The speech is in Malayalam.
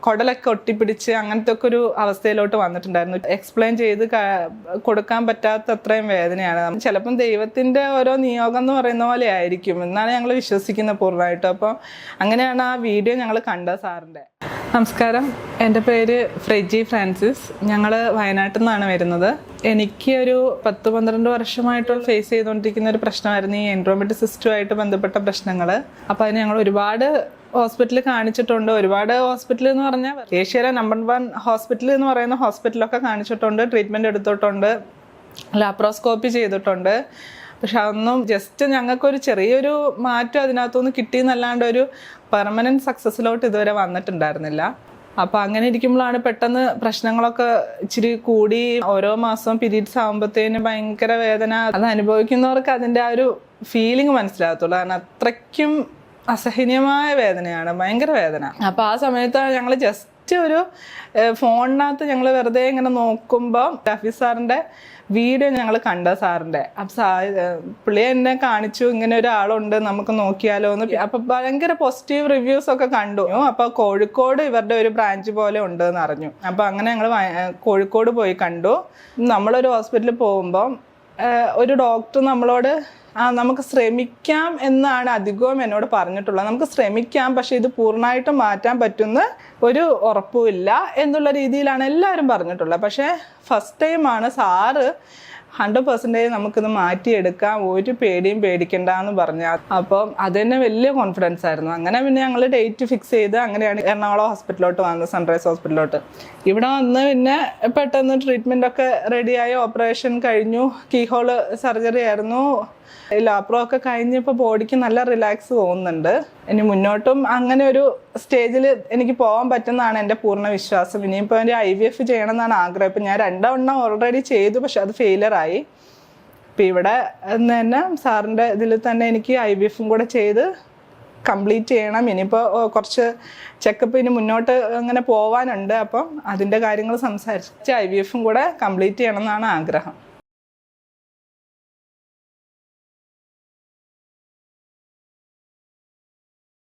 കുടലൊക്കെ ഒട്ടിപ്പിടിച്ച് അങ്ങനത്തെ ഒക്കെ ഒരു അവസ്ഥയിലോട്ട് വന്നിട്ടുണ്ടായിരുന്നു. എക്സ്പ്ലെയിൻ ചെയ്ത് കൊടുക്കാൻ പറ്റാത്ത അത്രയും വേദനയാണ്. ചിലപ്പം ദൈവത്തിൻ്റെ ഓരോ നിയോഗം എന്ന് പറയുന്ന പോലെ ആയിരിക്കും എന്നാണ് ഞങ്ങൾ വിശ്വസിക്കുന്നത് പൂർണ്ണമായിട്ടും. അപ്പോൾ അങ്ങനെയാണ് ആ വീഡിയോ ഞങ്ങൾ കണ്ടത് സാറിൻ്റെ. നമസ്കാരം, എൻ്റെ പേര് ഫ്രെജി ഫ്രാൻസിസ്. ഞങ്ങൾ വയനാട്ടിൽ നിന്നാണ് വരുന്നത്. എനിക്ക് ഒരു 10-12 വർഷമായിട്ട് ഫേസ് ചെയ്തുകൊണ്ടിരിക്കുന്ന ഒരു പ്രശ്നമായിരുന്നു ഈ എൻഡോമെട്രിയം സിസ്റ്റുമായിട്ട് ബന്ധപ്പെട്ട പ്രശ്നങ്ങൾ. അപ്പോൾ അതിന് ഞങ്ങൾ ഒരുപാട് ഹോസ്പിറ്റലിൽ കാണിച്ചിട്ടുണ്ട്. ഒരുപാട് ഹോസ്പിറ്റൽ എന്ന് പറഞ്ഞാൽ ഏഷ്യയിലെ നമ്പർ 1 ഹോസ്പിറ്റൽ എന്ന് പറയുന്ന ഹോസ്പിറ്റലൊക്കെ കാണിച്ചിട്ടുണ്ട്, ട്രീറ്റ്മെൻറ്റ് എടുത്തിട്ടുണ്ട്, ലാപ്രോസ്കോപ്പി ചെയ്തിട്ടുണ്ട്. പക്ഷെ അതൊന്നും ജസ്റ്റ് ഞങ്ങൾക്കൊരു ചെറിയൊരു മാറ്റം അതിനകത്തുനിന്ന് കിട്ടിയെന്നല്ലാണ്ട് ഒരു പെർമനൻറ്റ് സക്സസ്സിലോട്ട് ഇതുവരെ വന്നിട്ടുണ്ടായിരുന്നില്ല. അപ്പോൾ അങ്ങനെ ഇരിക്കുമ്പോഴാണ് പെട്ടെന്ന് പ്രശ്നങ്ങളൊക്കെ ഇച്ചിരി കൂടി. ഓരോ മാസവും പീരീഡ്സ് ആകുമ്പോഴത്തേന് ഭയങ്കര വേദന. അത് അനുഭവിക്കുന്നവർക്ക് അതിൻ്റെ ആ ഒരു ഫീലിംഗ് മനസ്സിലാകത്തുള്ളൂ. കാരണം അത്രയ്ക്കും അസഹനീയമായ വേദനയാണ്, ഭയങ്കര വേദന. അപ്പോൾ ആ സമയത്താണ് ഞങ്ങൾ ജസ്റ്റ് ഒരു ഫോണിനകത്ത് ഞങ്ങൾ വെറുതെ ഇങ്ങനെ നോക്കുമ്പോൾ ഷഫീ സാറിൻ്റെ വീഡിയോ ഞങ്ങൾ കണ്ട സാറിൻ്റെ. അപ്പം പുള്ളി എന്നെ കാണിച്ചു, ഇങ്ങനെ ഒരാളുണ്ട് നമുക്ക് നോക്കിയാലോ എന്ന്. അപ്പം ഭയങ്കര പോസിറ്റീവ് റിവ്യൂസ് ഒക്കെ കണ്ടു. അപ്പോൾ കോഴിക്കോട് ഇവരുടെ ഒരു ബ്രാഞ്ച് പോലെ ഉണ്ട് എന്ന് അറിഞ്ഞു. അപ്പോൾ അങ്ങനെ ഞങ്ങൾ കോഴിക്കോട് പോയി കണ്ടു. നമ്മളൊരു ഹോസ്പിറ്റലിൽ പോകുമ്പോൾ ഒരു ഡോക്ടർ നമ്മളോട് നമുക്ക് ശ്രമിക്കാം എന്നാണ് അധികവും എന്നോട് പറഞ്ഞിട്ടുള്ളത്. നമുക്ക് ശ്രമിക്കാം, പക്ഷെ ഇത് പൂർണ്ണമായിട്ടും മാറ്റാൻ പറ്റുന്ന ഒരു ഉറപ്പുമില്ല എന്നുള്ള രീതിയിലാണ് എല്ലാവരും പറഞ്ഞിട്ടുള്ളത്. പക്ഷേ ഫസ്റ്റ് ടൈമാണ് സാറ് 100% നമുക്കിത് മാറ്റിയെടുക്കാം, ഒരു പേടിയും പേടിക്കണ്ട എന്ന് പറഞ്ഞാൽ. അപ്പം അത് തന്നെ വലിയ കോൺഫിഡൻസ് ആയിരുന്നു. അങ്ങനെ പിന്നെ ഞങ്ങൾ ഡേറ്റ് ഫിക്സ് ചെയ്ത് അങ്ങനെയാണ് എറണാകുളം ഹോസ്പിറ്റലിലോട്ട് വന്നത്, സൺറൈസ് ഹോസ്പിറ്റലിലോട്ട്. ഇവിടെ വന്ന് പിന്നെ പെട്ടെന്ന് ട്രീറ്റ്മെൻറ്റൊക്കെ റെഡിയായി, ഓപ്പറേഷൻ കഴിഞ്ഞു, കീഹോള് സർജറി ആയിരുന്നു. ലാപ്രോ ഒക്കെ കഴിഞ്ഞപ്പോൾ ബോഡിക്ക് നല്ല റിലാക്സ് തോന്നുന്നുണ്ട്. ഇനി മുന്നോട്ടും അങ്ങനെ ഒരു സ്റ്റേജിൽ എനിക്ക് പോകാൻ പറ്റുന്നതാണ് എൻ്റെ പൂർണ്ണ വിശ്വാസം. ഇനിയിപ്പോൾ എൻ്റെ IVF ചെയ്യണം എന്നാണ് ആഗ്രഹം. ഇപ്പം ഞാൻ 2 എണ്ണം ഓൾറെഡി ചെയ്തു, പക്ഷെ അത് ഫെയിലറായി. ഇപ്പം ഇവിടെ തന്നെ സാറിൻ്റെ ഇതിൽ തന്നെ എനിക്ക് IVF കൂടെ ചെയ്ത് കംപ്ലീറ്റ് ചെയ്യണം. ഇനിയിപ്പോൾ കുറച്ച് ചെക്കപ്പ് ഇനി മുന്നോട്ട് അങ്ങനെ പോകാനുണ്ട്. അപ്പം അതിൻ്റെ കാര്യങ്ങൾ സംസാരിച്ച് IVF കൂടെ കംപ്ലീറ്റ് ചെയ്യണം എന്നാണ് ആഗ്രഹം.